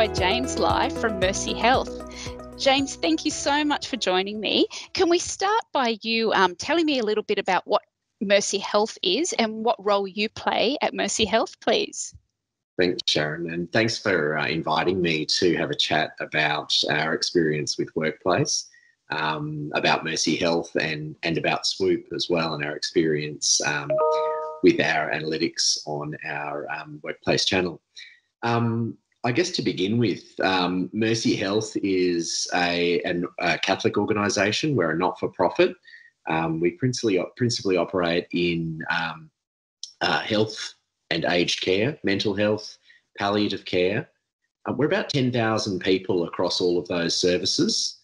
by James live from Mercy Health. James, thank you so much for joining me. Can we start by you telling me a little bit about what Mercy Health is and what role you play at Mercy Health, please? Thanks, Sharon, and thanks for inviting me to have a chat about our experience with workplace, about Mercy Health and about SWOOP as well, and our experience with our analytics on our workplace channel. I guess to begin with, Mercy Health is a Catholic organisation. We're a not-for-profit. We principally operate in health and aged care, mental health, palliative care. We're about 10,000 people across all of those services,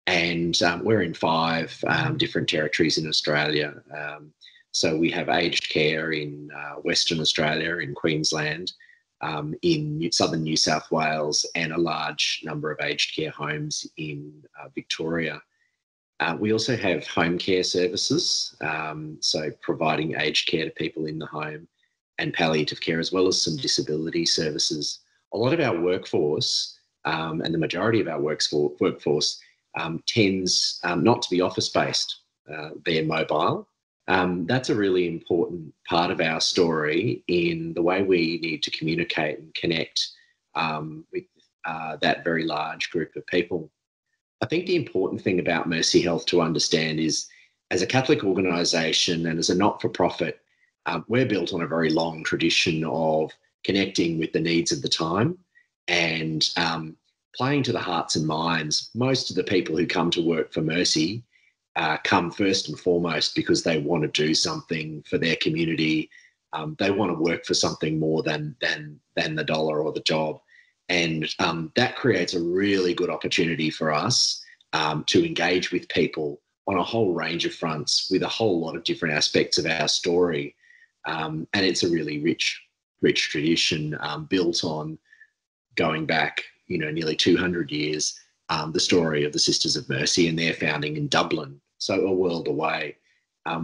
and we're in 5 different territories in Australia. So we have aged care in Western Australia, in Queensland, in southern New South Wales, and a large number of aged care homes in Victoria. We also have home care services, so providing aged care to people in the home, and palliative care, as well as some disability services. A lot of our workforce, and the majority of our workforce, tends not to be office-based, they're mobile. That's a really important part of our story in the way we need to communicate and connect with that very large group of people. I think the important thing about Mercy Health to understand is, as a Catholic organisation and as a not-for-profit, we're built on a very long tradition of connecting with the needs of the time and playing to the hearts and minds. Most of the people who come to work for Mercy come first and foremost because they want to do something for their community. They want to work for something more than the dollar or the job. And that creates a really good opportunity for us to engage with people on a whole range of fronts with a whole lot of different aspects of our story. And it's a really rich tradition built on going back, nearly 200 years, the story of the Sisters of Mercy and their founding in Dublin, so a world away.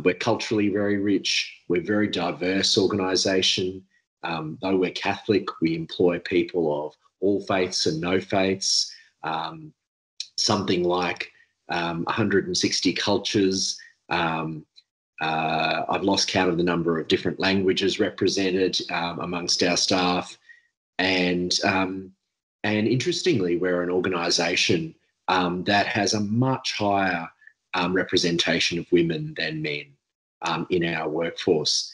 We're culturally very rich. We're a very diverse organisation. Though we're Catholic, we employ people of all faiths and no faiths, something like 160 cultures. I've lost count of the number of different languages represented amongst our staff. And interestingly, we're an organisation that has a much higher representation of women than men in our workforce.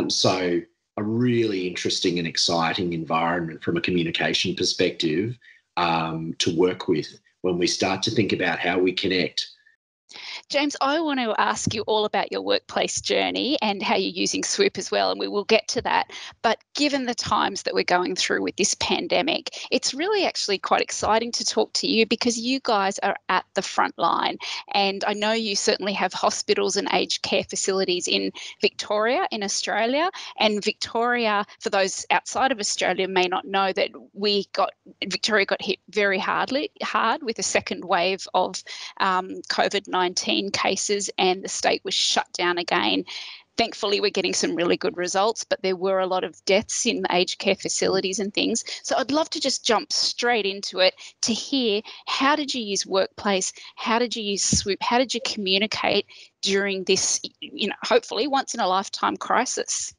So a really interesting and exciting environment from a communication perspective to work with when we start to think about how we connect. James, I want to ask you all about your workplace journey and how you're using SWOOP as well, and we will get to that. But given the times that we're going through with this pandemic, it's really actually quite exciting to talk to you because you guys are at the front line. And I know you certainly have hospitals and aged care facilities in Victoria, in Australia. And Victoria, for those outside of Australia, may not know that Victoria got hit very hard with a second wave of COVID-19 cases, and the state was shut down again. Thankfully, we're getting some really good results, but there were a lot of deaths in the aged care facilities and things. So I'd love to just jump straight into it to hear, how did you use workplace? How did you use SWOOP? How did you communicate during this, hopefully once in a lifetime crisis?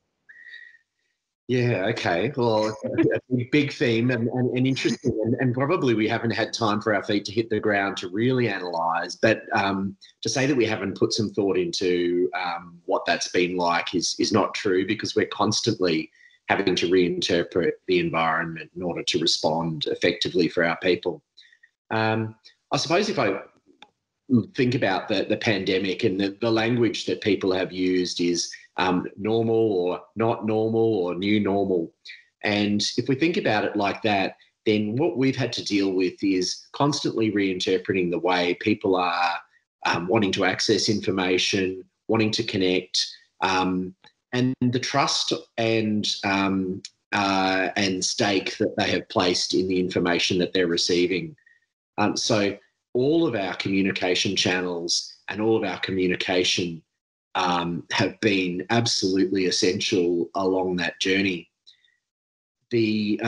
Yeah, okay. Well, a big theme and interesting, and probably we haven't had time for our feet to hit the ground to really analyse. But to say that we haven't put some thought into what that's been like is not true, because we're constantly having to reinterpret the environment in order to respond effectively for our people. I suppose if I think about the pandemic, and the language that people have used is normal or not normal or new normal. And if we think about it like that, then what we've had to deal with is constantly reinterpreting the way people are wanting to access information, wanting to connect, and the trust and stake that they have placed in the information that they're receiving. So all of our communication channels and all of our communication have been absolutely essential along that journey. The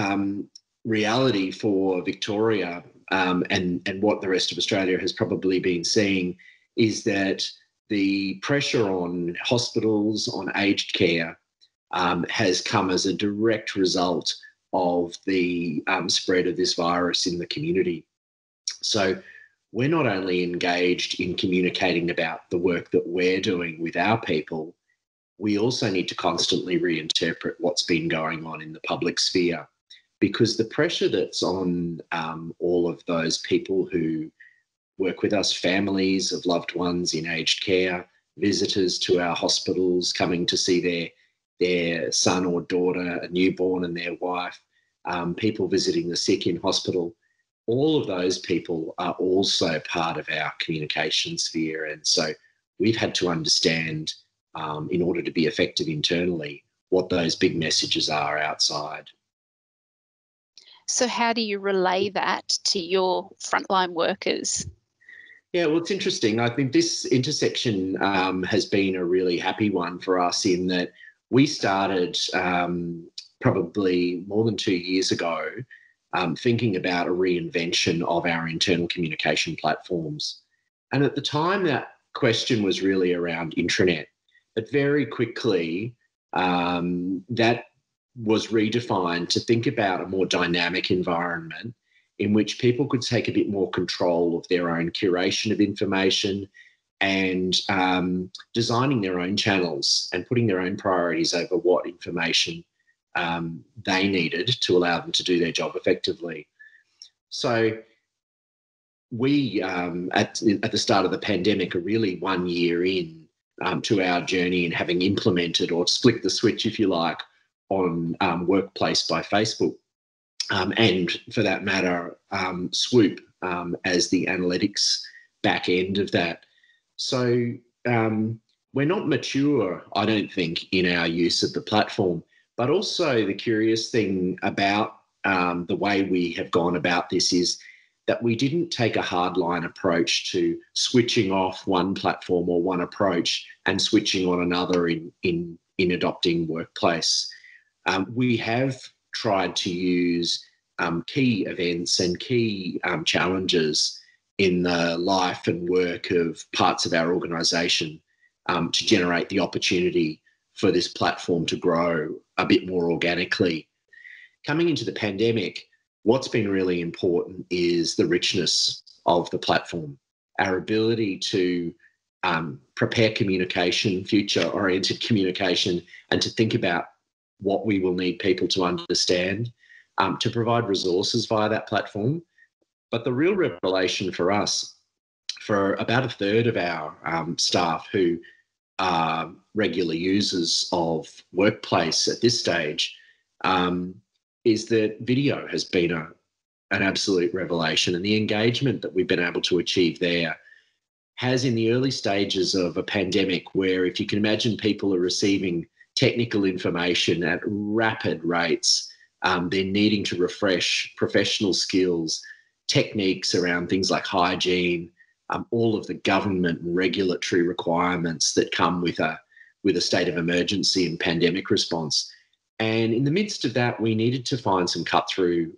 reality for Victoria, and what the rest of Australia has probably been seeing, is that the pressure on hospitals, on aged care, has come as a direct result of the spread of this virus in the community. So we're not only engaged in communicating about the work that we're doing with our people, we also need to constantly reinterpret what's been going on in the public sphere, because the pressure that's on all of those people who work with us, families of loved ones in aged care, visitors to our hospitals coming to see their son or daughter, a newborn, and their wife, people visiting the sick in hospital, all of those people are also part of our communication sphere. And so we've had to understand, in order to be effective internally, what those big messages are outside. So how do you relay that to your frontline workers? Yeah, well, it's interesting. I think this intersection has been a really happy one for us, in that we started probably more than 2 years ago thinking about a reinvention of our internal communication platforms. And at the time, that question was really around intranet. But very quickly, that was redefined to think about a more dynamic environment in which people could take a bit more control of their own curation of information, and designing their own channels and putting their own priorities over what information they needed to allow them to do their job effectively. So we, at the start of the pandemic, are really 1 year in to our journey in having implemented, or split the switch, if you like, on Workplace by Facebook. And for that matter, SWOOP as the analytics back end of that. So we're not mature, I don't think, in our use of the platform. But also the curious thing about the way we have gone about this is that we didn't take a hardline approach to switching off one platform or one approach and switching on another in adopting Workplace. We have tried to use key events and key challenges in the life and work of parts of our organisation to generate the opportunity for this platform to grow a bit more organically. Coming into the pandemic, what's been really important is the richness of the platform, our ability to prepare communication, future-oriented communication, and to think about what we will need people to understand, to provide resources via that platform. But the real revelation for us, for about a third of our staff who are regular users of Workplace at this stage, is that video has been an absolute revelation, and the engagement that we've been able to achieve there has, in the early stages of a pandemic, where, if you can imagine, people are receiving technical information at rapid rates, they're needing to refresh professional skills, techniques around things like hygiene, all of the government and regulatory requirements that come with a state of emergency and pandemic response. And in the midst of that, we needed to find some cut-through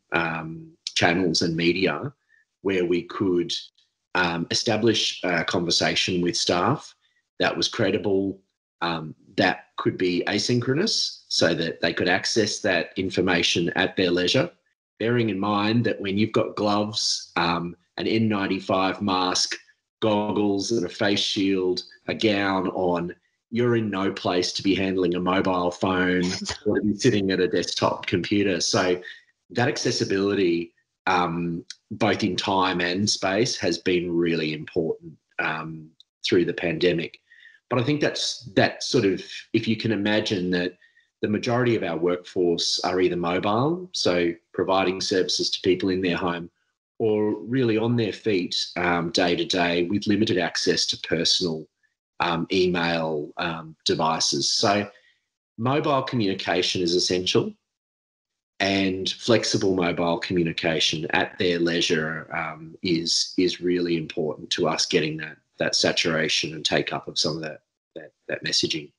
channels and media where we could establish a conversation with staff that was credible, that could be asynchronous, so that they could access that information at their leisure, bearing in mind that when you've got gloves, an N95 mask, goggles and a face shield, a gown on, you're in no place to be handling a mobile phone or to be sitting at a desktop computer. So that accessibility, both in time and space, has been really important through the pandemic. But I think that sort of, if you can imagine that the majority of our workforce are either mobile, so providing services to people in their home, or really on their feet day to day with limited access to personal email devices. So mobile communication is essential, and flexible mobile communication at their leisure is really important to us getting that saturation and take up of some of that messaging.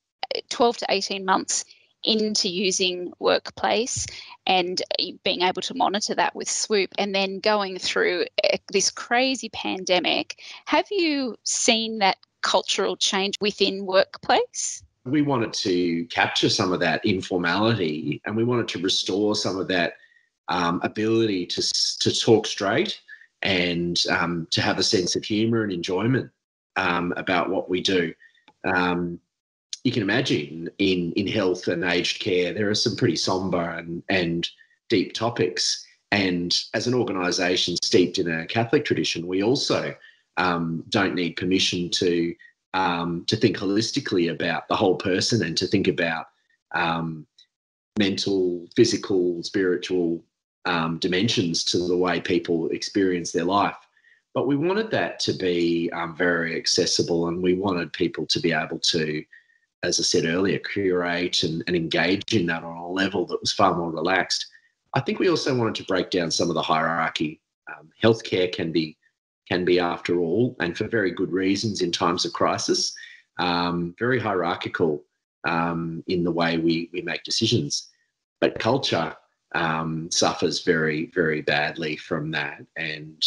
12 to 18 months into using Workplace and being able to monitor that with SWOOP, and then going through this crazy pandemic, have you seen that cultural change within Workplace? We wanted to capture some of that informality, and we wanted to restore some of that ability to talk straight and to have a sense of humour and enjoyment about what we do. You can imagine in health and aged care, there are some pretty sombre and deep topics. And as an organisation steeped in a Catholic tradition, we also don't need permission to think holistically about the whole person and to think about mental, physical, spiritual dimensions to the way people experience their life. But we wanted that to be very accessible, and we wanted people to be able to, as I said earlier, curate and engage in that on a level that was far more relaxed. I think we also wanted to break down some of the hierarchy. Healthcare can be, after all, and for very good reasons in times of crisis, very hierarchical in the way we make decisions. But culture suffers very, very badly from that. And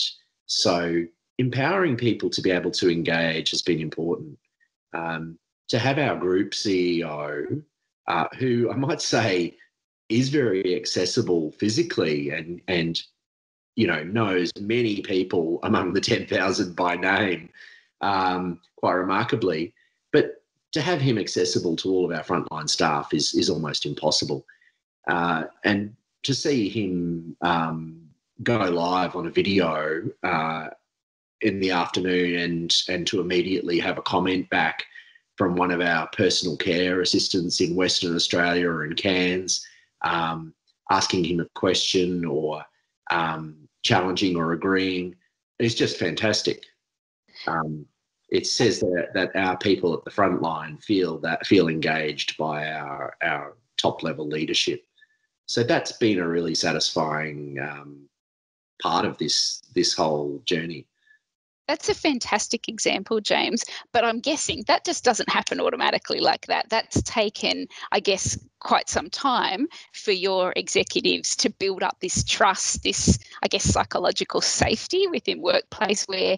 so empowering people to be able to engage has been important. To have our group CEO, who I might say is very accessible physically and knows many people among the 10,000 by name, quite remarkably, but to have him accessible to all of our frontline staff is almost impossible. And to see him go live on a video in the afternoon and to immediately have a comment back from one of our personal care assistants in Western Australia or in Cairns, asking him a question or challenging or agreeing, is just fantastic. It says that our people at the front line feel engaged by our top level leadership. So that's been a really satisfying part of this whole journey. That's a fantastic example, James, but I'm guessing that just doesn't happen automatically like that. That's taken, I guess, quite some time for your executives to build up this trust, this, I guess, psychological safety within Workplace, where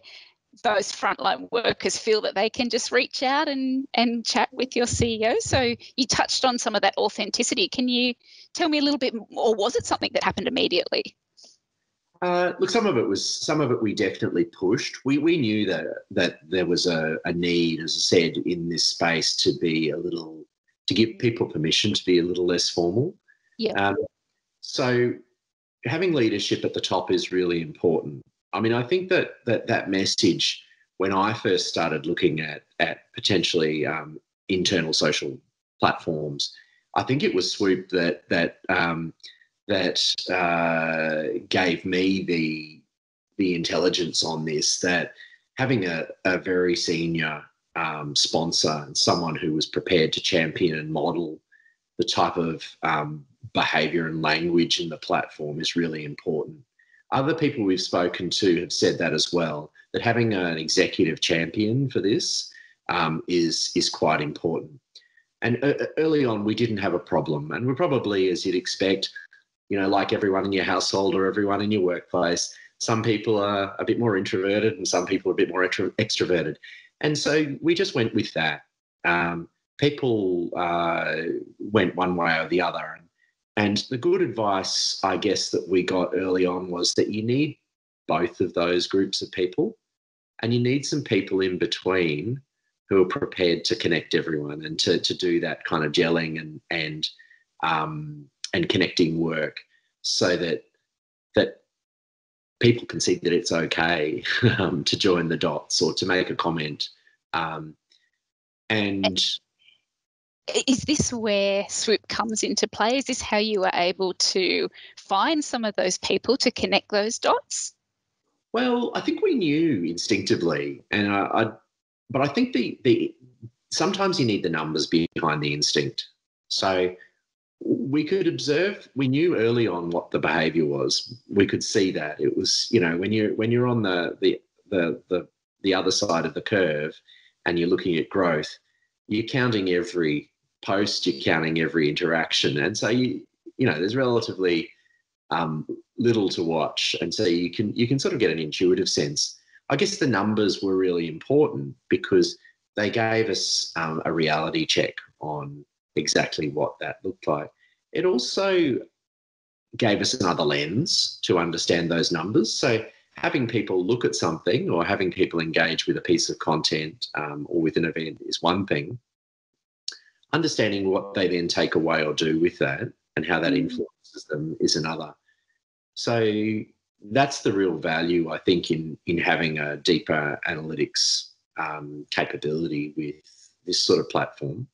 those frontline workers feel that they can just reach out and chat with your CEO. So you touched on some of that authenticity. Can you tell me a little bit, or was it something that happened immediately? Look, some of it we definitely pushed. We knew that there was a need, as I said, in this space to give people permission to be a little less formal. Yeah. So having leadership at the top is really important. I mean, I think that message, when I first started looking at potentially internal social platforms, I think it was SWOOP that gave me the intelligence on this, that having a very senior sponsor and someone who was prepared to champion and model the type of behaviour and language in the platform is really important. Other people we've spoken to have said that as well, that having an executive champion for this is quite important. And early on, we didn't have a problem. And we're probably, as you'd expect, like everyone in your household or everyone in your workplace, some people are a bit more introverted and some people are a bit more extroverted. And so we just went with that. People went one way or the other. And the good advice, I guess, that we got early on was that you need both of those groups of people, and you need some people in between who are prepared to connect everyone and to do that kind of gelling and connecting work, so that people can see that it's okay to join the dots or to make a comment. And is this where SWOOP comes into play? Is this how you were able to find some of those people to connect those dots? Well, I think we knew instinctively, but I think sometimes you need the numbers behind the instinct. So we could observe. We knew early on what the behaviour was. We could see that it was, when you're on the other side of the curve and you're looking at growth, you're counting every post, you're counting every interaction. And so, there's relatively little to watch. And so you can sort of get an intuitive sense. I guess the numbers were really important because they gave us a reality check on exactly what that looked like. It also gave us another lens to understand those numbers. So having people look at something or having people engage with a piece of content or with an event is one thing. Understanding what they then take away or do with that and how that influences them is another. So that's the real value, I think, in having a deeper analytics capability with this sort of platform.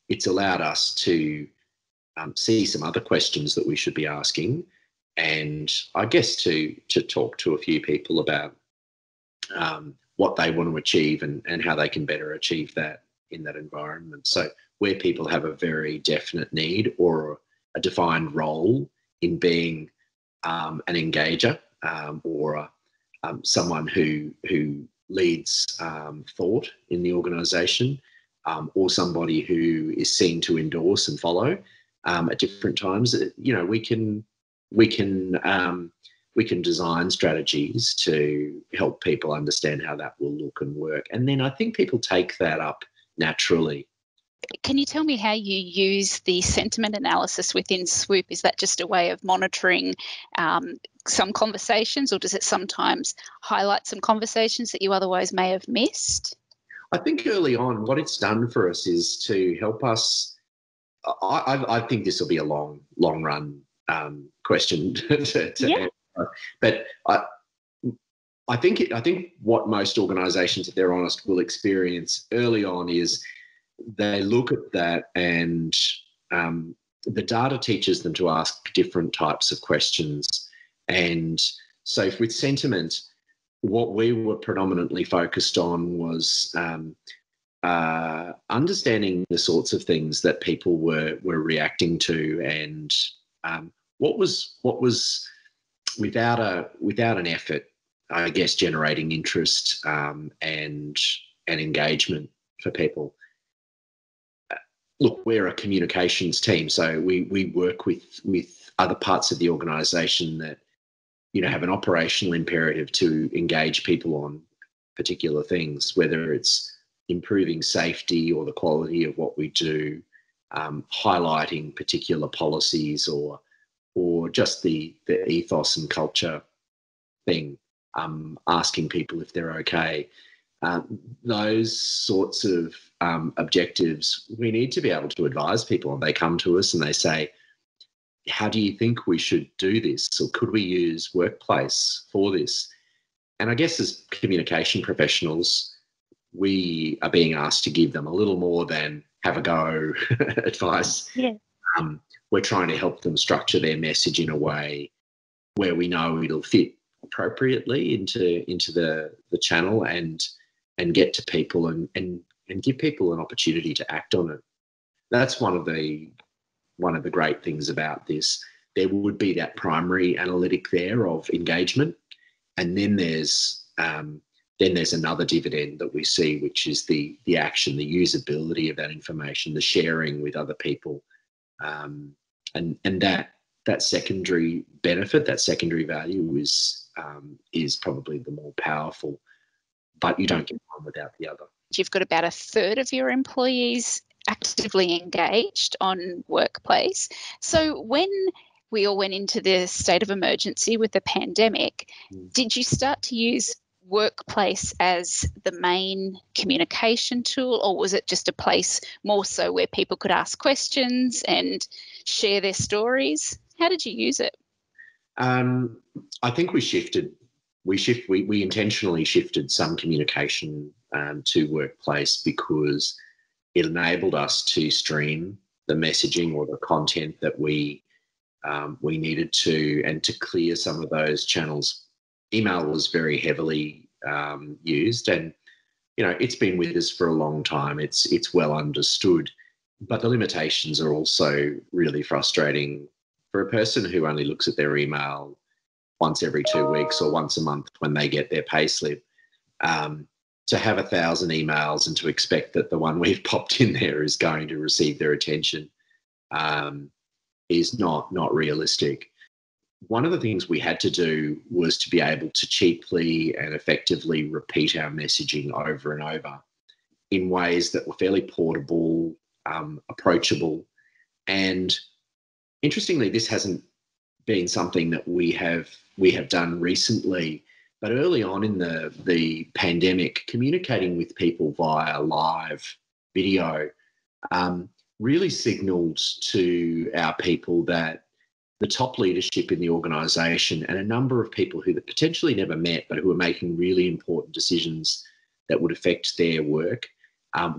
It's allowed us to see some other questions that we should be asking, and I guess to talk to a few people about what they want to achieve and how they can better achieve that in that environment. So where people have a very definite need or a defined role in being an engager or someone who leads thought in the organisation, or somebody who is seen to endorse and follow at different times. We can design strategies to help people understand how that will look and work, and then I think people take that up naturally. Can you tell me how you use the sentiment analysis within SWOOP? Is that just a way of monitoring some conversations, or does it sometimes highlight some conversations that you otherwise may have missed? I think early on, what it's done for us is to help us. I think this will be a long run question to answer, but I think what most organisations, if they're honest, will experience early on is they look at that and the data teaches them to ask different types of questions. And so with sentiment, what we were predominantly focused on was understanding the sorts of things that people were reacting to, and what was without an effort, I guess, generating interest and engagement for people. Look, we're a communications team, so we work with other parts of the organisation that have an operational imperative to engage people on particular things, whether it's improving safety or the quality of what we do, highlighting particular policies, or just the ethos and culture thing, asking people if they're okay. Those sorts of objectives, we need to be able to advise people, and they come to us and they say, how do you think we should do this? Or could we use Workplace for this? And I guess as communication professionals, we are being asked to give them a little more than have a go advice. Yeah. We're trying to help them structure their message in a way where we know it'll fit appropriately into the channel and get to people and give people an opportunity to act on it. That's one of the great things about this. There would be that primary analytic there of engagement, and then there's another dividend that we see, which is the action, the usability of that information, the sharing with other people, and that secondary benefit, that secondary value is probably the more powerful. But you don't get one without the other. You've got about a third of your employees actively engaged on Workplace. So when we all went into the state of emergency with the pandemic, did you start to use Workplace as the main communication tool, or was it just a place more so where people could ask questions and share their stories? How did you use it? I think we shifted. We intentionally shifted some communication to Workplace because it enabled us to stream the messaging or the content that we needed to, and to clear some of those channels. Email was very heavily used, and it's been with us for a long time. It's well understood, but the limitations are also really frustrating for a person who only looks at their email once every 2 weeks or once a month when they get their payslip. to have 1,000 emails and to expect that the one we've popped in there is going to receive their attention is not realistic. One of the things we had to do was to be able to cheaply and effectively repeat our messaging over and over in ways that were fairly portable, approachable. And interestingly, this hasn't been something that we have done recently, but early on in the pandemic, communicating with people via live video really signalled to our people that the top leadership in the organisation and a number of people who that potentially never met but who were making really important decisions that would affect their work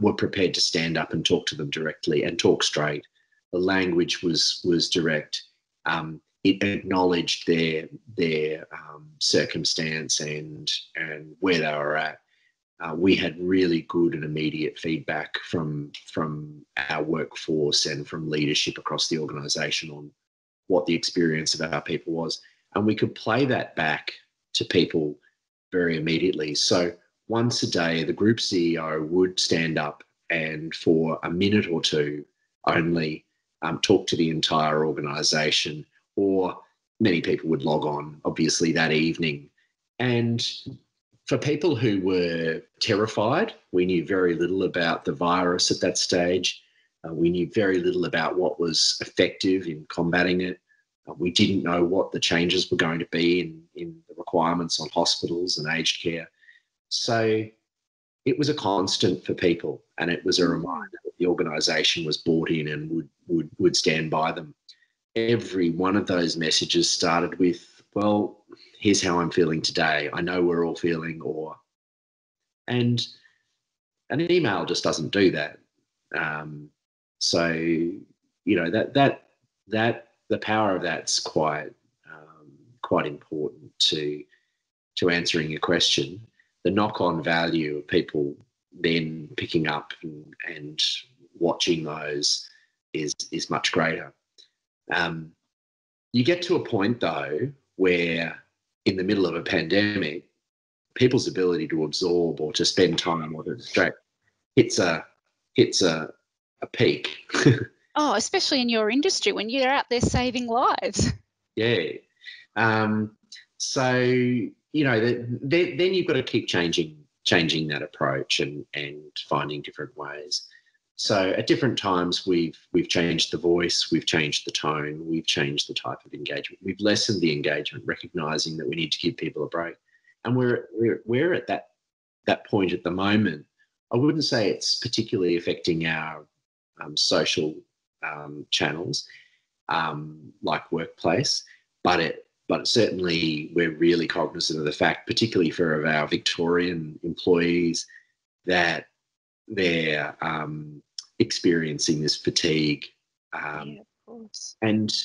were prepared to stand up and talk to them directly and talk straight. The language was direct. It acknowledged their circumstance and where they were at. We had really good and immediate feedback from our workforce and from leadership across the organisation on what the experience of our people was. And we could play that back to people very immediately. So once a day, the group CEO would stand up and for a minute or two only talk to the entire organisation, or many people would log on, obviously, that evening. And for people who were terrified, we knew very little about the virus at that stage. We knew very little about what was effective in combating it. We didn't know what the changes were going to be in the requirements on hospitals and aged care. So it was a constant for people, and it was a reminder that the organisation was bought in and would stand by them. Every one of those messages started with, well, here's how I'm feeling today. I know we're all feeling, and an email just doesn't do that. So, you know, that the power of that's quite important to answering your question. The knock-on value of people then picking up and watching those is much greater. You get to a point though where, in the middle of a pandemic, people's ability to absorb or to spend time or to distract hits a peak. Oh, especially in your industry when you're out there saving lives. Yeah. So, you know, then you've got to keep changing that approach and finding different ways. So at different times we've changed the voice, we've changed the tone, we've changed the type of engagement, we've lessened the engagement, recognising that we need to give people a break. And we're at that point at the moment. I wouldn't say it's particularly affecting our social channels like workplace, but certainly we're really cognizant of the fact, particularly for our Victorian employees, that they're experiencing this fatigue. Yeah, of course. And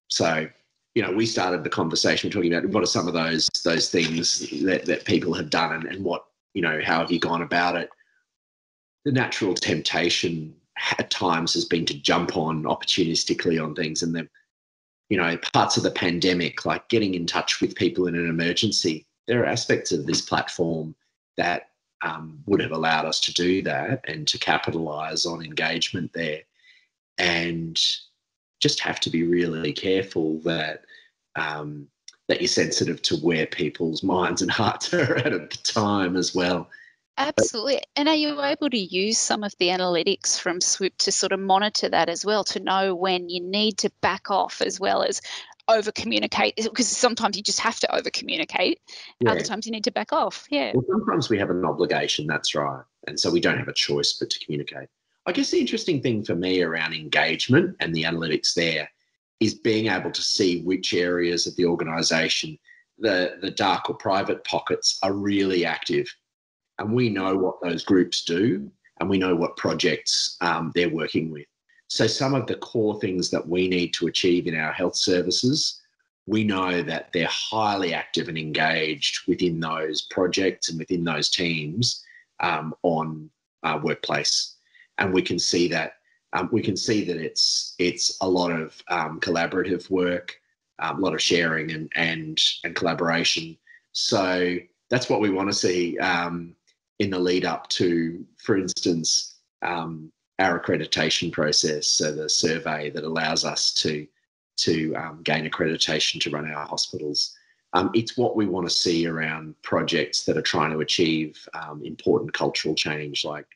so, you know, we started the conversation talking about what are some of those things that people have done and what, you know, how have you gone about it? The natural temptation at times has been to jump on opportunistically on things, and then, you know, parts of the pandemic, like getting in touch with people in an emergency. There are aspects of this platform that would have allowed us to do that and to capitalise on engagement there, and just have to be really careful that that you're sensitive to where people's minds and hearts are at the time as well. Absolutely. And are you able to use some of the analytics from SWOOP to sort of monitor that as well, to know when you need to back off as well as over communicate? Because sometimes you just have to over communicate. Yeah. Other times you need to back off. Yeah. Well, sometimes we have an obligation, that's right. And so we don't have a choice but to communicate. I guess the interesting thing for me around engagement and the analytics there is being able to see which areas of the organisation, the dark or private pockets, are really active. And we know what those groups do, and we know what projects they're working with. So some of the core things that we need to achieve in our health services, we know that they're highly active and engaged within those projects and within those teams on workplace. And we can see that it's a lot of collaborative work, a lot of sharing and collaboration. So that's what we want to see. in the lead up to, for instance, our accreditation process, so the survey that allows us to gain accreditation to run our hospitals. It's what we want to see around projects that are trying to achieve important cultural change, like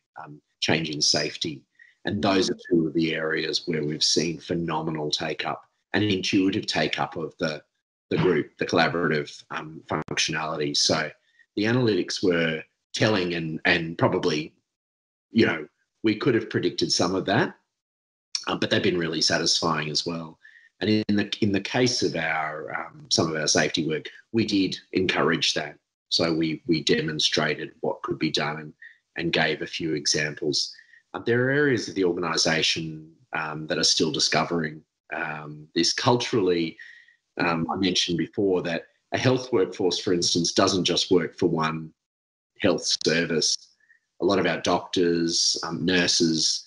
change in safety. And those are two of the areas where we've seen phenomenal take-up and intuitive take-up of the group, the collaborative functionality. So the analytics were telling, and probably, you know, we could have predicted some of that, but they've been really satisfying as well. And in the case of our some of our safety work, we did encourage that. So we demonstrated what could be done and gave a few examples. There are areas of the organisation that are still discovering this culturally. I mentioned before that a health workforce, for instance, doesn't just work for one health service. A lot of our doctors, nurses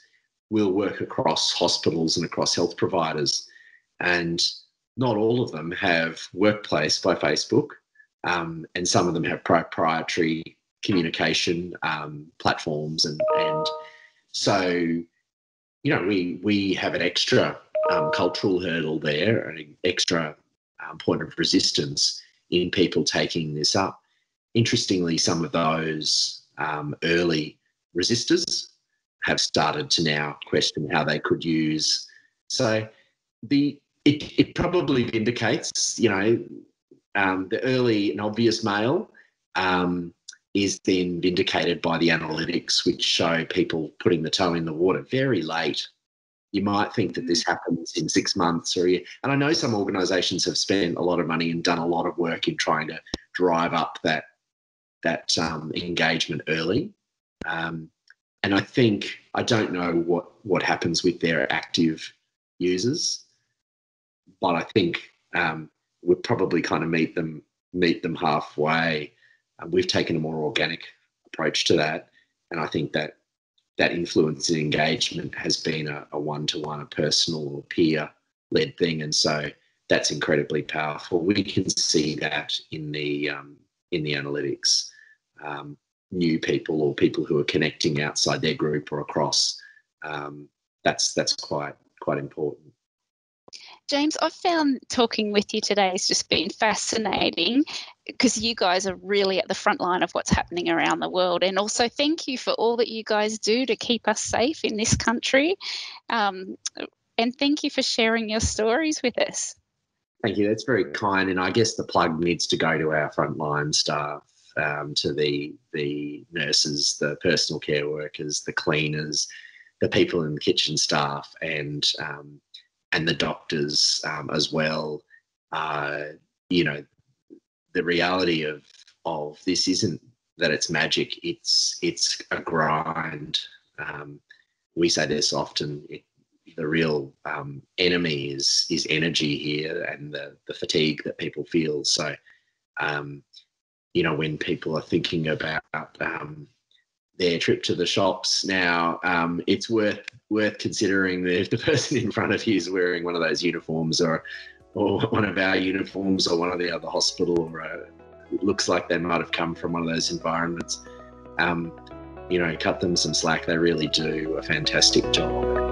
will work across hospitals and across health providers. And not all of them have Workplace by Facebook, and some of them have proprietary communication platforms. And so, you know, we have an extra cultural hurdle there, an extra point of resistance in people taking this up. Interestingly, some of those early resistors have started to now question how they could use. So it probably vindicates, you know, the early and obvious male is then vindicated by the analytics, which show people putting the toe in the water very late. You might think that this happens in 6 months or a year. And I know some organisations have spent a lot of money and done a lot of work in trying to drive up that engagement early. And I think, I don't know what happens with their active users, but I think we'll probably kind of meet them halfway. We've taken a more organic approach to that, and I think that influence and engagement has been a one-to-one, a personal or peer-led thing, and so that's incredibly powerful. We can see that in the analytics. New people or people who are connecting outside their group or across. That's quite important. James, I've found talking with you today has just been fascinating, because you guys are really at the front line of what's happening around the world. And also thank you for all that you guys do to keep us safe in this country. And thank you for sharing your stories with us. Thank you. That's very kind. And I guess the plug needs to go to our frontline staff, to the nurses, the personal care workers, the cleaners, the people in the kitchen staff, and the doctors as well. You know, the reality of this isn't that it's magic. It's a grind. We say this often. The real enemy is energy here, and the fatigue that people feel. So, you know, when people are thinking about their trip to the shops now, it's worth considering that if the person in front of you is wearing one of those uniforms or one of our uniforms or one of the other hospital, or it looks like they might have come from one of those environments, you know, cut them some slack. They really do a fantastic job.